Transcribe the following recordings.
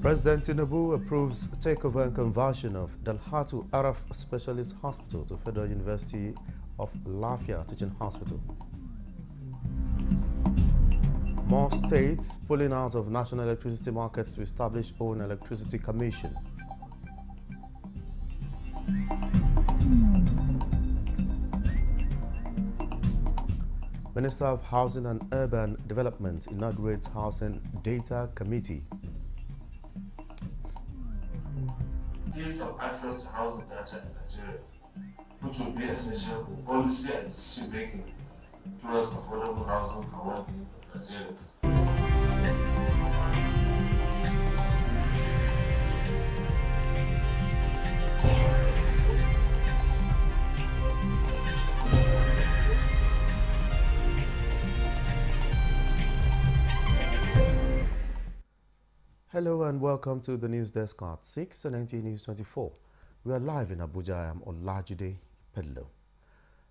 President Tinubu approves takeover and conversion of Dalhatu Araf Specialist Hospital to Federal University of Lafia Teaching Hospital. More states pulling out of national electricity markets to establish own electricity commission. Minister of Housing and Urban Development inaugurates Housing Data Committee. Ease of access to housing data in Nigeria, which will be essential for policy and decision making towards affordable housing and well-being of Nigerians. Hello and welcome to the news desk at 6 and Nta News24. We are live in Abuja. I am Olajide Pedlo.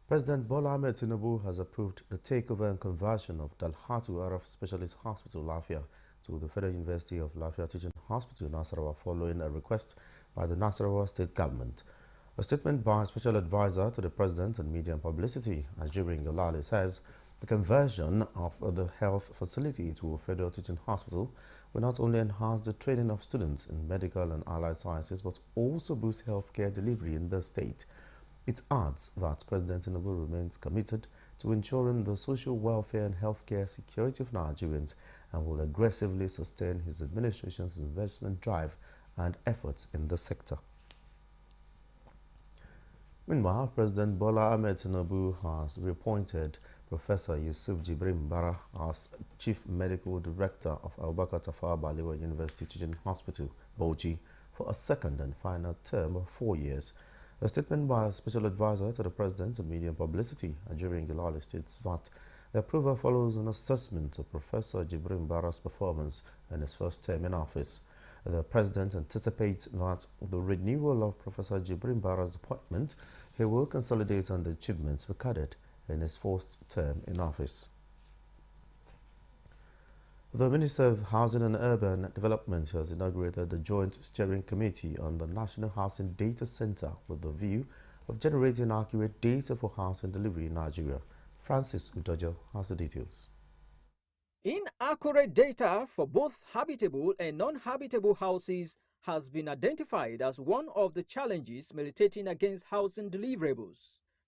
President Bola Ahmed Tinubu has approved the takeover and conversion of Dalhatu Araf Specialist Hospital Lafia to the Federal University of Lafia Teaching Hospital Nasarawa following a request by the Nasarawa State Government. A statement by Special Advisor to the President on Media and Publicity, Ajuri Ngolale, says the conversion of the health facility to a federal teaching hospital will not only enhance the training of students in medical and allied sciences, but also boost healthcare delivery in the state. It adds that President Tinubu remains committed to ensuring the social welfare and healthcare security of Nigerians and will aggressively sustain his administration's investment drive and efforts in the sector. Meanwhile, President Bola Ahmed Tinubu has reappointed Professor Yusuf Jibrin Bara as Chief Medical Director of Abubakar Tafawa Balewa University Teaching Hospital, Bauchi, for a second and final term of 4 years. A statement by a Special Advisor to the President on Media and Publicity, Ajuri Ngolale, states that the approval follows an assessment of Professor Jibrin Bara's performance in his first term in office. The President anticipates that the renewal of Professor Jibrin Bara's appointment, he will consolidate on the achievements recorded in his first term in office. The Minister of Housing and Urban Development has inaugurated the Joint Steering Committee on the National Housing Data Center with the view of generating accurate data for housing delivery in Nigeria. Francis Udojo has the details. Inaccurate data for both habitable and non-habitable houses has been identified as one of the challenges militating against housing deliverables.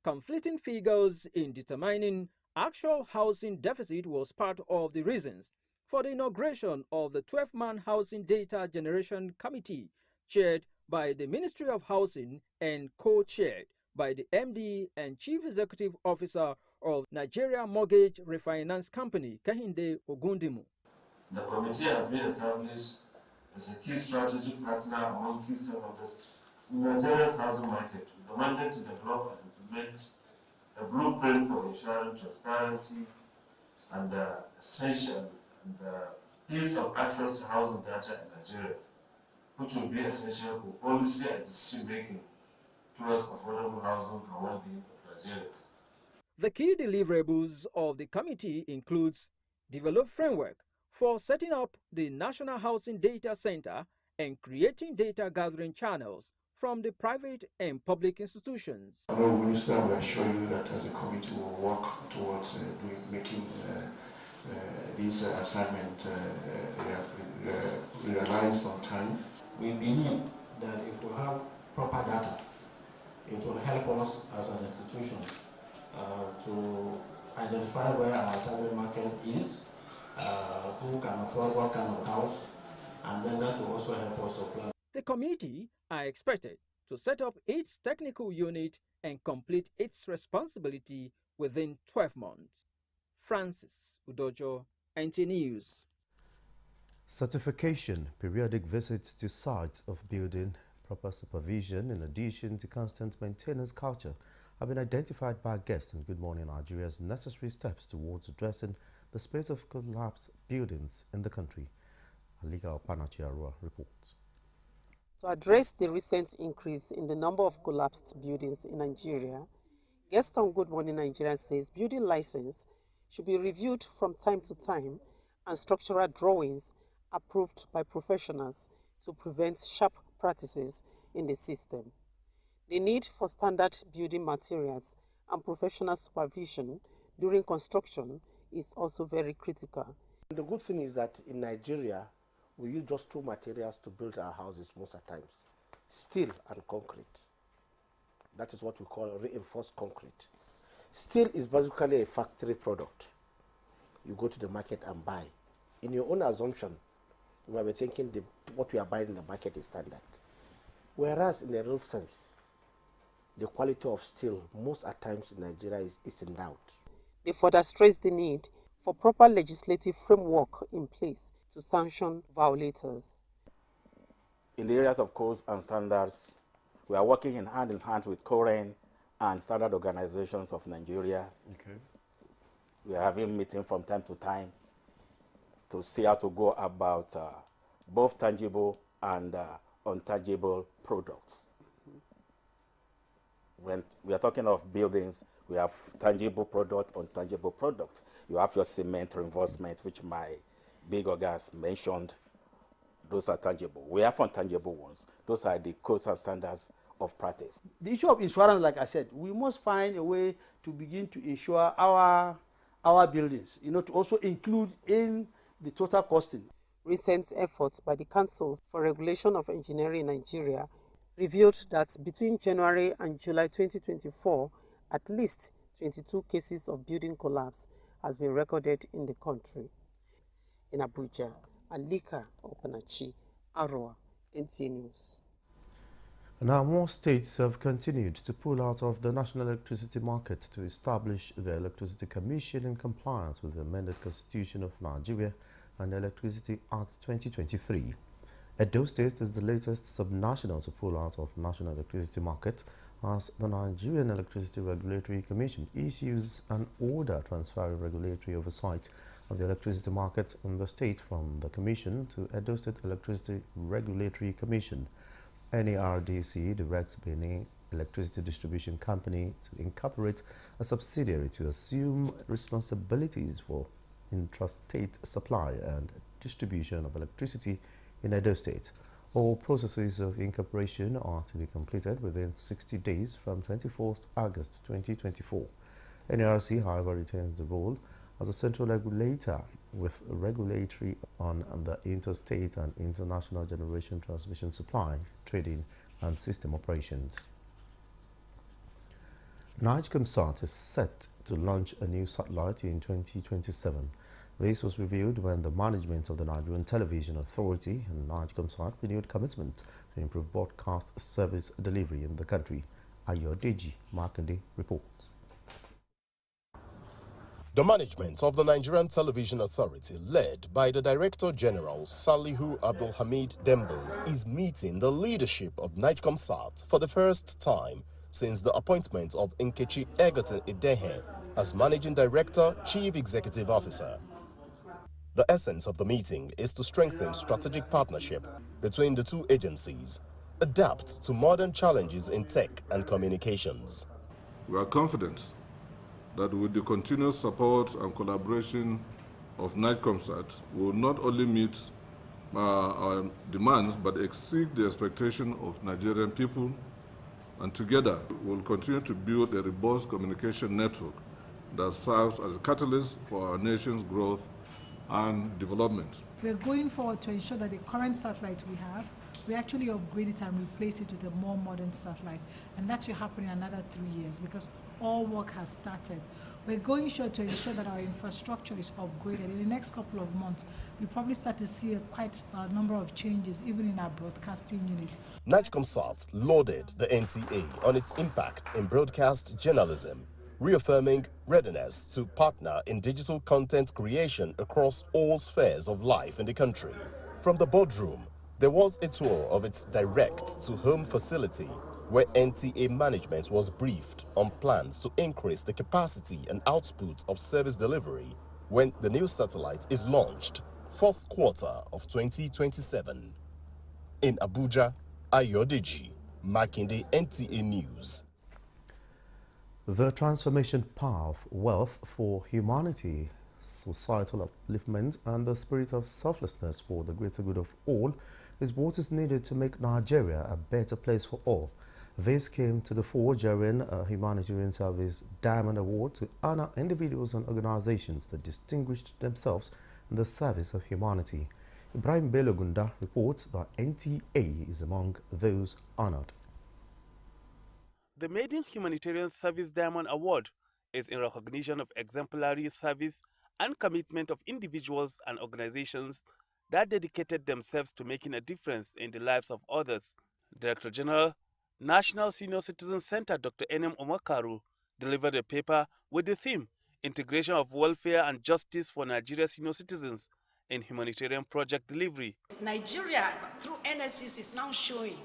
Conflicting figures in determining actual housing deficit was part of the reasons for the inauguration of the 12-man Housing Data Generation Committee, chaired by the Ministry of Housing and co-chaired by the MD and Chief Executive Officer of Nigeria Mortgage Refinance Company, Kehinde Ogundimu. The committee has been established as a key strategic partner among key stakeholders in Nigeria's housing market, with the mandate to develop and implement a blueprint for ensuring transparency and essential and ease of access to housing data in Nigeria, which will be essential for policy and decision making towards affordable housing and well-being of Nigerians. The key deliverables of the committee includes develop framework for setting up the National Housing Data Center and creating data gathering channels from the private and public institutions. Honourable Minister, we assure you that as a committee we will work towards making this assignment realized on time. We believe that if we have proper data, it will help us as an institution to identify where our target market is, who can afford what kind of house, and then that will also help us to plan. The committee are expected to set up its technical unit and complete its responsibility within 12 months. Francis Udojo, Nta News. Certification, periodic visits to sites of building, proper supervision, in addition to constant maintenance culture, have been identified by guests in Good Morning Nigeria as necessary steps towards addressing the spate of collapsed buildings in the country. Alika Opanachiarua reports. To address the recent increase in the number of collapsed buildings in Nigeria, guest on Good Morning Nigeria says building license should be reviewed from time to time and structural drawings approved by professionals to prevent sharp practices in the system. The need for standard building materials and professional supervision during construction is also very critical. The good thing is that in Nigeria, we use just two materials to build our houses most of the times, steel and concrete. That is what we call reinforced concrete. Steel is basically a factory product. You go to the market and buy. In your own assumption, you might be thinking what we are buying in the market is standard. Whereas in the real sense, the quality of steel most at times in Nigeria is in doubt. They further stress the need for proper legislative framework in place to sanction violators. In the areas of codes and standards, we are working in hand with COREN and standard organizations of Nigeria. Okay. We are having meetings from time to time to see how to go about both tangible and intangible products. When we are talking of buildings, we have tangible product, intangible products. You have your cement reinforcement, which my big organs mentioned. Those are tangible. We have intangible ones. Those are the codes and standards of practice. The issue of insurance, like I said, we must find a way to begin to insure our buildings, to also include in the total costing. Recent efforts by the Council for Regulation of Engineering in Nigeria revealed that between January and July 2024, at least 22 cases of building collapse has been recorded in the country. In Abuja, Alika Opanachi, Arua, Nta News. Now, more states have continued to pull out of the national electricity market to establish the Electricity Commission in compliance with the amended Constitution of Nigeria and the Electricity Act 2023. Edo State is the latest subnational to pull out of national electricity market as the Nigerian Electricity Regulatory Commission issues an order transferring regulatory oversight of the electricity market in the state from the Commission to Edo State Electricity Regulatory Commission. NERDC directs Benin Electricity Distribution Company to incorporate a subsidiary to assume responsibilities for intrastate supply and distribution of electricity in Edo State. All processes of incorporation are to be completed within 60 days from 24th August 2024. NERC, however, retains the role as a central regulator with regulatory on the interstate and international generation transmission supply, trading and system operations. NIGCOMSAT is set to launch a new satellite in 2027. This was revealed when the management of the Nigerian Television Authority and NIGCOMSAT renewed commitment to improve broadcast service delivery in the country. Ayodeji Makinde reports. The management of the Nigerian Television Authority, led by the Director General Salihu Abdulhamid Dembles, is meeting the leadership of NIGCOMSAT for the first time since the appointment of Nkechi Egerton Idehe as Managing Director, Chief Executive Officer. The essence of the meeting is to strengthen strategic partnership between the two agencies, adapt to modern challenges in tech and communications. We are confident that with the continuous support and collaboration of NIGCOMSAT, we will not only meet our demands but exceed the expectation of Nigerian people, and together we will continue to build a robust communication network that serves as a catalyst for our nation's growth and development. We're going forward to ensure that the current satellite we have, we actually upgrade it and replace it with a more modern satellite. And that should happen in another 3 years because all work has started. We're going to ensure that our infrastructure is upgraded. In the next couple of months, we probably start to see quite a number of changes, even in our broadcasting unit. NIGCOMSAT lauded the NTA on its impact in broadcast journalism, reaffirming readiness to partner in digital content creation across all spheres of life in the country. From the boardroom, there was a tour of its direct-to-home facility where NTA management was briefed on plans to increase the capacity and output of service delivery when the new satellite is launched, fourth quarter of 2027. In Abuja, Ayodeji Makinde, NTA News. The transformation power of wealth for humanity, societal upliftment, and the spirit of selflessness for the greater good of all is what is needed to make Nigeria a better place for all. This came to the fore during a humanitarian service Diamond Award to honor individuals and organizations that distinguished themselves in the service of humanity. Ibrahim Bello Gunda reports that NTA is among those honored. The Maiden Humanitarian Service Diamond Award is in recognition of exemplary service and commitment of individuals and organizations that dedicated themselves to making a difference in the lives of others. Director General, National Senior Citizen Center Dr. Enem Omakaru delivered a paper with the theme Integration of Welfare and Justice for Nigeria's Senior Citizens in Humanitarian Project Delivery. Nigeria, through NSCs, is now showing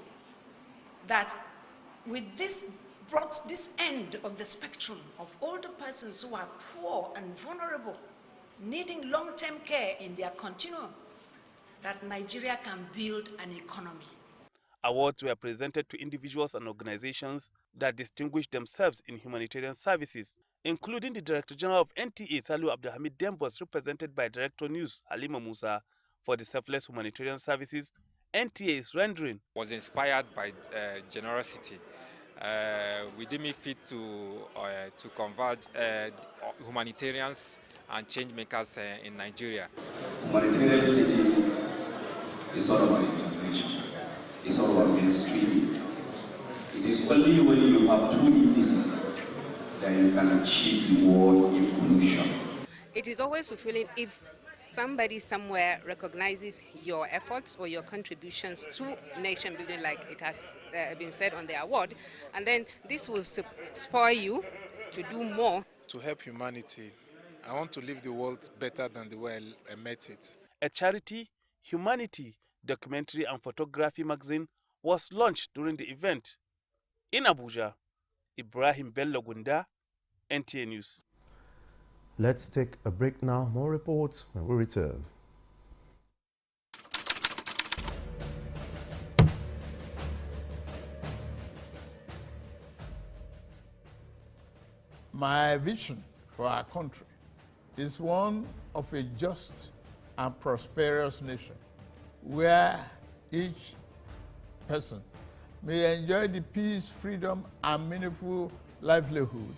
that with this brought this end of the spectrum of older persons who are poor and vulnerable, needing long-term care in their continuum, that Nigeria can build an economy. Awards were presented to individuals and organizations that distinguished themselves in humanitarian services, including the Director General of NTA, Salu Abdulhamid Dembos, represented by Director News Halima Musa. For the selfless humanitarian services NTA is rendering. Was inspired by generosity. We deem it fit to converge humanitarians and change makers in Nigeria. Humanitarian setting is all about integration. It's all about mainstreaming. It is only when you have two indices that you can achieve the word inclusion. It is always fulfilling if somebody somewhere recognizes your efforts or your contributions to nation building, like it has been said on the award, and then this will spur you to do more. To help humanity, I want to leave the world better than the way I met it. A charity, humanity, documentary and photography magazine was launched during the event. In Abuja, Ibrahim Bello Gunda, NTA News. Let's take a break now. More reports when we return. My vision for our country is one of a just and prosperous nation where each person may enjoy the peace, freedom, and meaningful livelihood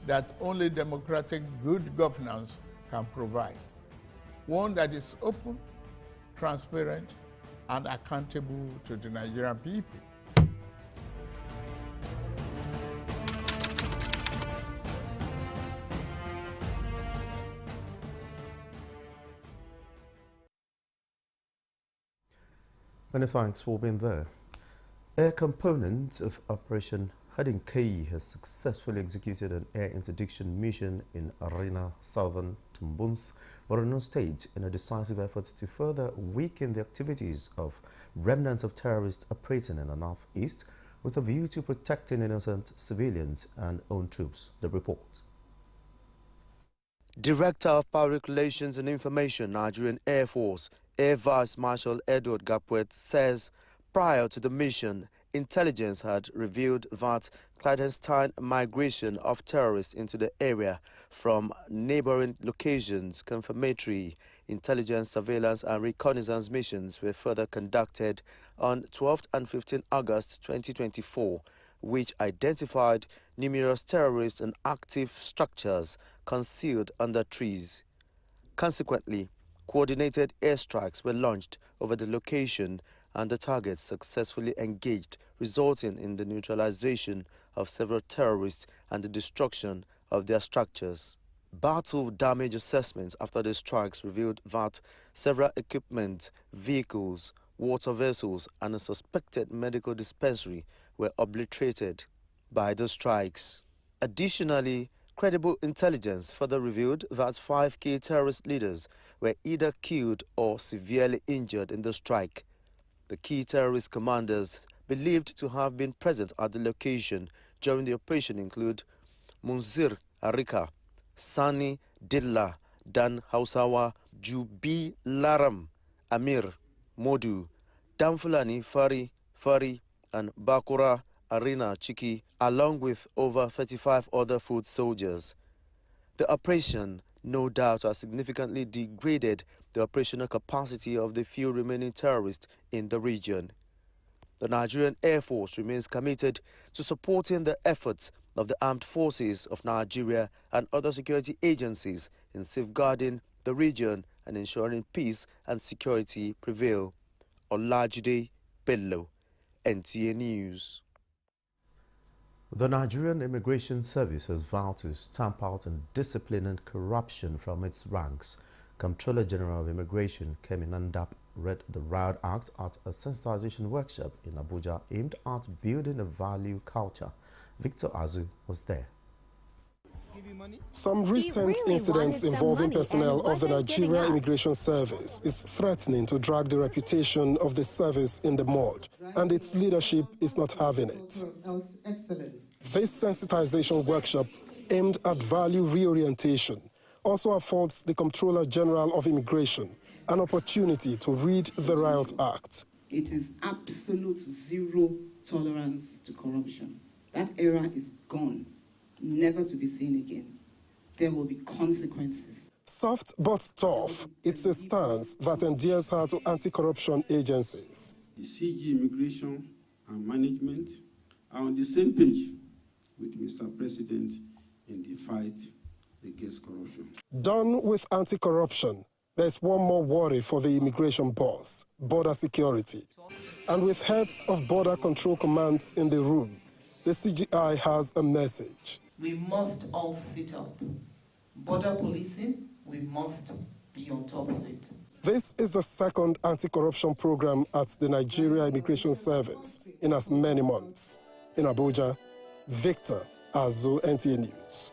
that only democratic good governance can provide. One that is open, transparent, and accountable to the Nigerian people. Many thanks for being there. A component of Operation Hardin K has successfully executed an air interdiction mission in Arena, southern Tumbunth, Borno State, in a decisive effort to further weaken the activities of remnants of terrorists operating in the northeast with a view to protecting innocent civilians and own troops. The report. Director of Public Relations and Information, Nigerian Air Force, Air Vice Marshal Edward Gapwet, says prior to the mission, intelligence had revealed that clandestine migration of terrorists into the area from neighboring locations, confirmatory intelligence, surveillance and reconnaissance missions were further conducted on 12th and 15th August 2024, which identified numerous terrorists and active structures concealed under trees. Consequently, coordinated airstrikes were launched over the location and the targets successfully engaged, resulting in the neutralization of several terrorists and the destruction of their structures. Battle damage assessments after the strikes revealed that several equipment, vehicles, water vessels and a suspected medical dispensary were obliterated by the strikes. Additionally, credible intelligence further revealed that 5 key terrorist leaders were either killed or severely injured in the strike. The key terrorist commanders believed to have been present at the location during the operation include Munzir Arika, Sani Dilla, Dan Hausawa, Jubi Laram, Amir, Modu, Damfulani Fari, and Bakura Arena Chiki, along with over 35 other foot soldiers. The operation, no doubt, has significantly degraded the operational capacity of the few remaining terrorists in the region. The Nigerian Air Force remains committed to supporting the efforts of the armed forces of Nigeria and other security agencies in safeguarding the region and ensuring peace and security prevail. Olajide Bello, Nta News. The Nigerian Immigration Service has vowed to stamp out indiscipline and corruption from its ranks. Comptroller General of Immigration, Kemi Nandap, read the Riot Act at a sensitization workshop in Abuja aimed at building a value culture. Victor Azu was there. Some recent incidents involving personnel of the Nigeria Immigration Service is threatening to drag the reputation of the service in the mud, and its leadership is not having it. This sensitization workshop, aimed at value reorientation, also affords the Comptroller General of Immigration an opportunity to read the Riot Act. It is absolute zero tolerance to corruption. That era is gone, never to be seen again. There will be consequences. Soft but tough, it's a stance that endears her to anti-corruption agencies. The CG Immigration and Management are on the same page with Mr. President in the fight against corruption. Done with anti-corruption, there's one more worry for the immigration boss: border security. And with heads of border control commands in the room, the CGI has a message. We must all sit up. Border policing, we must be on top of it. This is the second anti-corruption program at the Nigeria Immigration Service in as many months. In Abuja, Victor Azu, Nta News.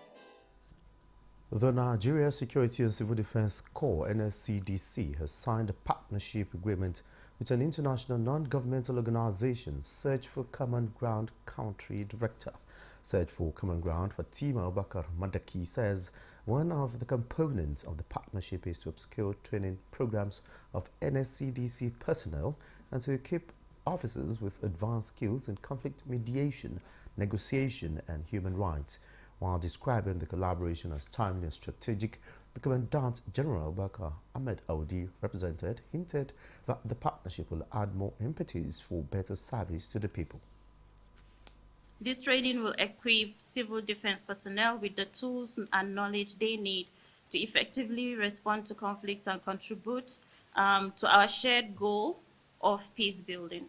The Nigeria Security and Civil Defense Corps, NSCDC, has signed a partnership agreement with an international non-governmental organization, Search for Common Ground Country Director. Search for Common Ground, Fatima Abakar Madaki, says one of the components of the partnership is to upskill training programs of NSCDC personnel and to equip officers with advanced skills in conflict mediation, negotiation and human rights. While describing the collaboration as timely and strategic, the Commandant General Bakar Ahmed Audi hinted that the partnership will add more impetus for better service to the people. This training will equip civil defense personnel with the tools and knowledge they need to effectively respond to conflicts and contribute to our shared goal of peace building.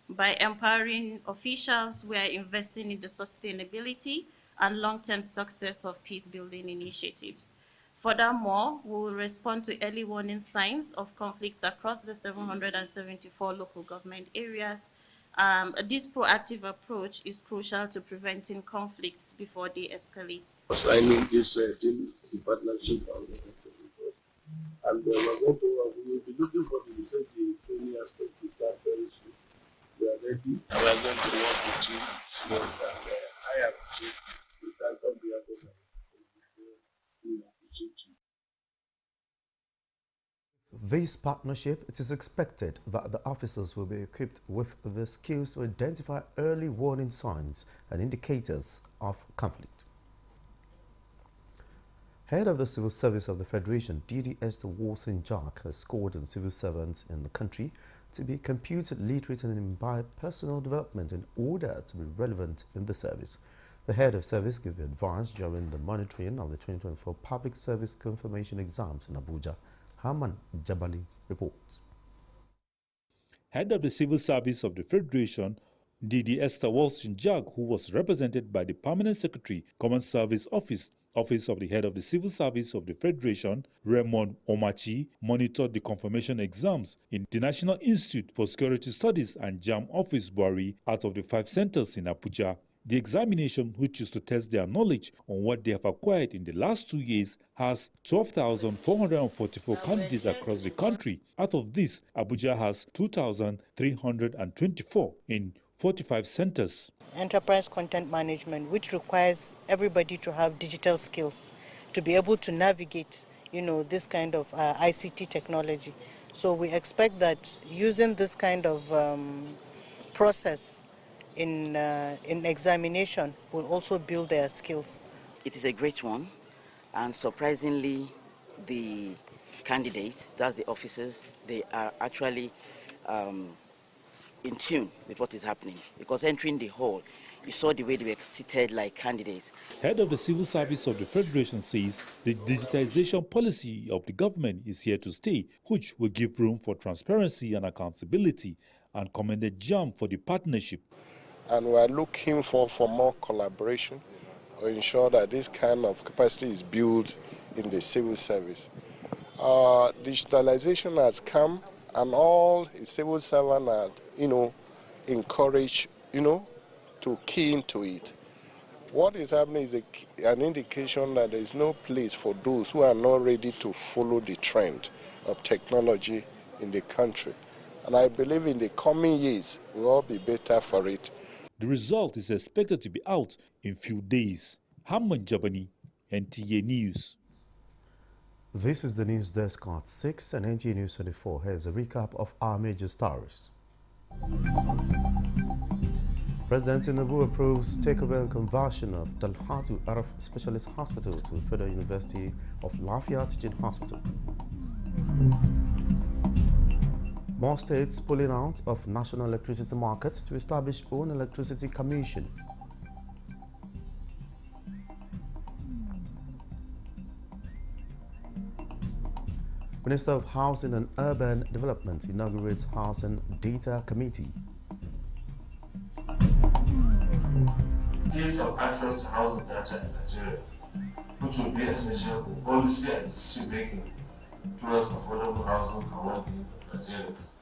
By empowering officials, we are investing in the sustainability and long-term success of peace-building initiatives. Furthermore, we will respond to early warning signs of conflicts across the 774 local government areas. This proactive approach is crucial to preventing conflicts before they escalate. Signing this deal in partnership and we will be looking for the training aspect to start very soon. We are ready and we are going to work with you. So I appreciate you. This partnership, it is expected that the officers will be equipped with the skills to identify early warning signs and indicators of conflict. Head of the Civil Service of the Federation, DD Esther Wilson-Jack, has called on civil servants in the country to be computer literate and imbibe personal development in order to be relevant in the service. The head of service gave the advice during the monitoring of the 2024 Public Service Confirmation Exams in Abuja. Haman Jabali reports. Head of the Civil Service of the Federation, DD Esther Wilson-Jack, who was represented by the Permanent Secretary, Common Service Office of the Head of the Civil Service of the Federation, Raymond Omachi, monitored the confirmation exams in the National Institute for Security Studies and JAM Office Buhari out of the 5 centers in Abuja. The examination, which is to test their knowledge on what they have acquired in the last 2 years, has 12,444 candidates across the country. Out of this, Abuja has 2,324 in 45 centers. Enterprise content management, which requires everybody to have digital skills to be able to navigate, this kind of ICT technology. So we expect that using this kind of process in examination will also build their skills. It is a great one, and surprisingly, the candidates, that's the officers, they are actually in tune with what is happening. Because entering the hall, you saw the way they were seated like candidates. Head of the Civil Service of the Federation says the digitization policy of the government is here to stay, which will give room for transparency and accountability, and commended JAM for the partnership. And we are looking for more collaboration to ensure that this kind of capacity is built in the civil service. Digitalization has come, and all the civil servants are, encouraged, to key into it. What is happening is an indication that there is no place for those who are not ready to follow the trend of technology in the country. And I believe in the coming years, we'll all be better for it. The result is expected to be out in few days. Hamman Jabani, Nta News. This is the news desk at 6 and Nta News24. Here's a recap of our major stories. President Tinubu approves takeover and conversion of Dalhatu Araf Specialist Hospital to Federal University of Lafayette Teaching Hospital. More states pulling out of national electricity markets to establish own electricity commission. Minister of Housing and Urban Development inaugurates Housing Data Committee. Ease of access to housing data in Nigeria, which will be essential for policy and decision making towards affordable housing for working Nigerians.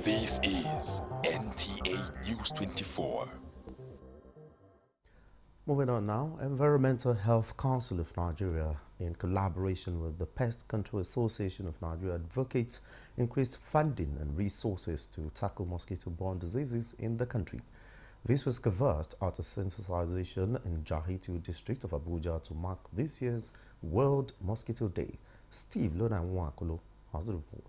This is Nta News24. Moving on now, Environmental Health Council of Nigeria, in collaboration with the Pest Control Association of Nigeria, advocates increased funding and resources to tackle mosquito-borne diseases in the country. This was conversed at a sensitization in Jahitu district of Abuja to mark this year's World Mosquito Day. Steve Lonanwakolo has the report.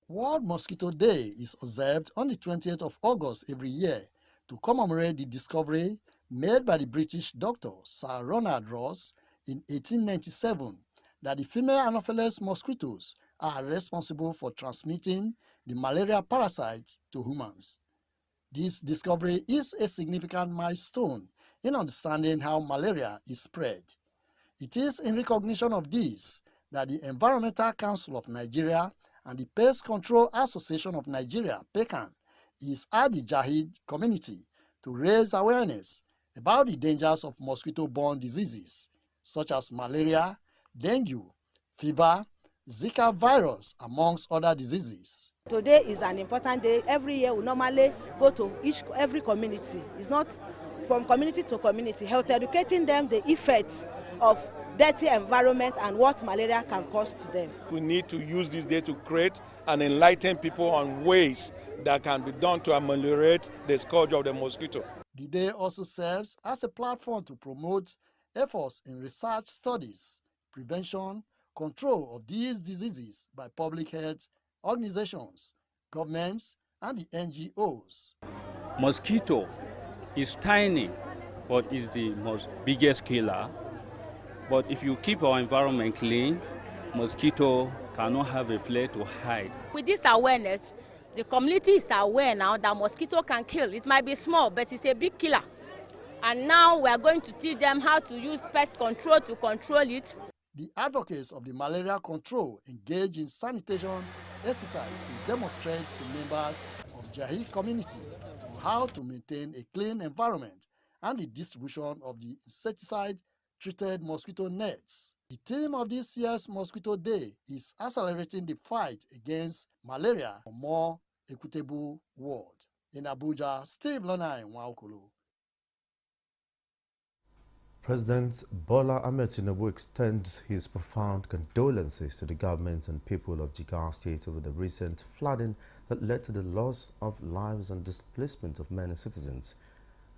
World Mosquito Day is observed on the 20th of August every year to commemorate the discovery made by the British doctor Sir Ronald Ross in 1897 that the female Anopheles mosquitoes are responsible for transmitting the malaria parasite to humans. This discovery is a significant milestone in understanding how malaria is spread. It is in recognition of this that the Environmental Council of Nigeria and the Pest Control Association of Nigeria, PECAN, is at the Jahid community to raise awareness about the dangers of mosquito-borne diseases such as malaria, dengue, fever, Zika virus, amongst other diseases. Today is an important day. Every year we normally go to every community. It's not from community to community, health educating them the effects of dirty environment and what malaria can cause to them. We need to use this day to create and enlighten people on ways that can be done to ameliorate the scourge of the mosquito. The day also serves as a platform to promote efforts in research studies, prevention, control of these diseases by public health organizations, governments, and the NGOs. Mosquito is tiny, but is the most biggest killer. But if you keep our environment clean, mosquito cannot have a place to hide. With this awareness, the community is aware now that mosquito can kill. It might be small, but it's a big killer. And now we are going to teach them how to use pest control to control it. The advocates of the malaria control engage in sanitation exercise to demonstrate to members of Jahid community on how to maintain a clean environment and the distribution of the insecticide-treated mosquito nets. The theme of this year's Mosquito Day is accelerating the fight against malaria for a more equitable world. In Abuja, Steve Lonai Nwaokolo. President Bola Ahmed Tinubu extends his profound condolences to the government and people of Jigawa State over the recent flooding that led to the loss of lives and displacement of many citizens.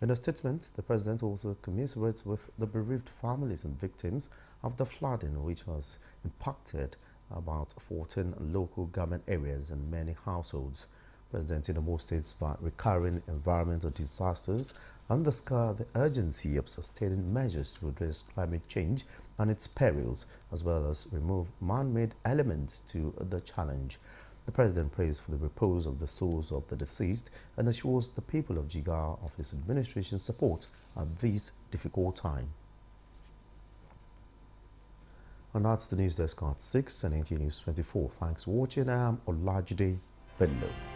In a statement, the president also commiserates with the bereaved families and victims of the flooding, which has impacted about 14 local government areas and many households. President Tinubu states that recurring environmental disasters underscore the urgency of sustaining measures to address climate change and its perils, as well as remove man-made elements to the challenge. The President prays for the repose of the souls of the deceased and assures the people of Jigawa of his administration's support at this difficult time. And that's the news desk at 6 and Nta News 24. Thanks for watching. I am Olajide Bello.